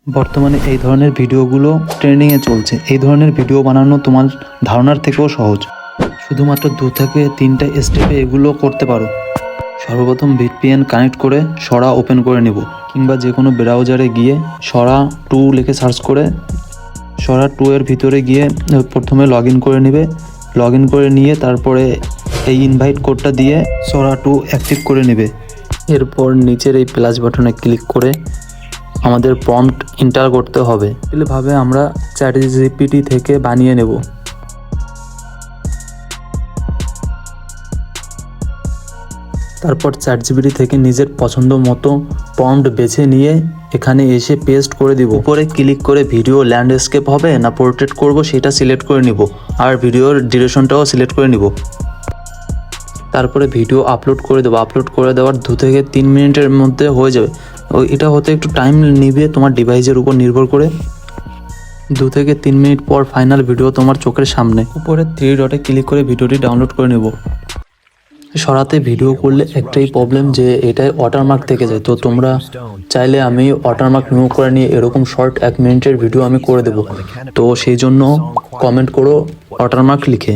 বর্তমানে এই ধরনের ভিডিওগুলো ট্রেন্ডিংয়ে চলছে। এই ধরনের ভিডিও বানানো তোমার ধারণার থেকেও সহজ। শুধুমাত্র 2 থেকে 3টা স্টেপে এগুলো করতে পারো। সর্বপ্রথম VPN কানেক্ট করে সরা ওপেন করে নেব, কিংবা যে কোনো ব্রাউজারে গিয়ে সরা 2 লিখে সার্চ করে সরা 2 এর ভিতরে গিয়ে প্রথমে লগ ইন করে নেবে। লগ ইন করে নিয়ে তারপরে এই ইনভাইট কোডটা দিয়ে সরা 2 অ্যাক্টিভ করে নেবে। এরপর নিচের এই প্লাস বাটনে ক্লিক করে আমাদের প্রম্পট এন্টার করতে হবে। এইভাবে আমরা ChatGPT থেকে বানিয়ে নেব। তারপর ChatGPT থেকে নিজের পছন্দ মতো প্রম্পট বেছে নিয়ে এখানে এসে পেস্ট করে দিব। উপরে ক্লিক করে ভিডিও ল্যান্ডস্কেপ হবে না পোর্ট্রেট করব সেটা সিলেক্ট করে নিব, আর ভিডিওর ডিউরেশনটাও সিলেক্ট করে নিব। তারপরে ভিডিও আপলোড করে দেবো। আপলোড করে দেওয়ার 2 থেকে 3 মিনিটের মধ্যে হয়ে যাবে। এটা হতে একটু টাইম নিবে তোমার ডিভাইসের উপর নির্ভর করে। 2 থেকে 3 মিনিট পর ফাইনাল ভিডিও তোমার চোখের সামনে। উপরে 3 ডটে ক্লিক করে ভিডিওটি ডাউনলোড করে নেব। সরাতে ভিডিও করলে একটাই প্রবলেম যে এটাই ওয়াটারমার্ক থেকে যায়। তো তোমরা চাইলে আমি ওয়াটারমার্ক রিমুভ করে নিয়ে এরকম শর্ট 1 মিনিটের ভিডিও আমি করে দেবো। তো সেই জন্য কমেন্ট করো ওয়াটারমার্ক লিখে।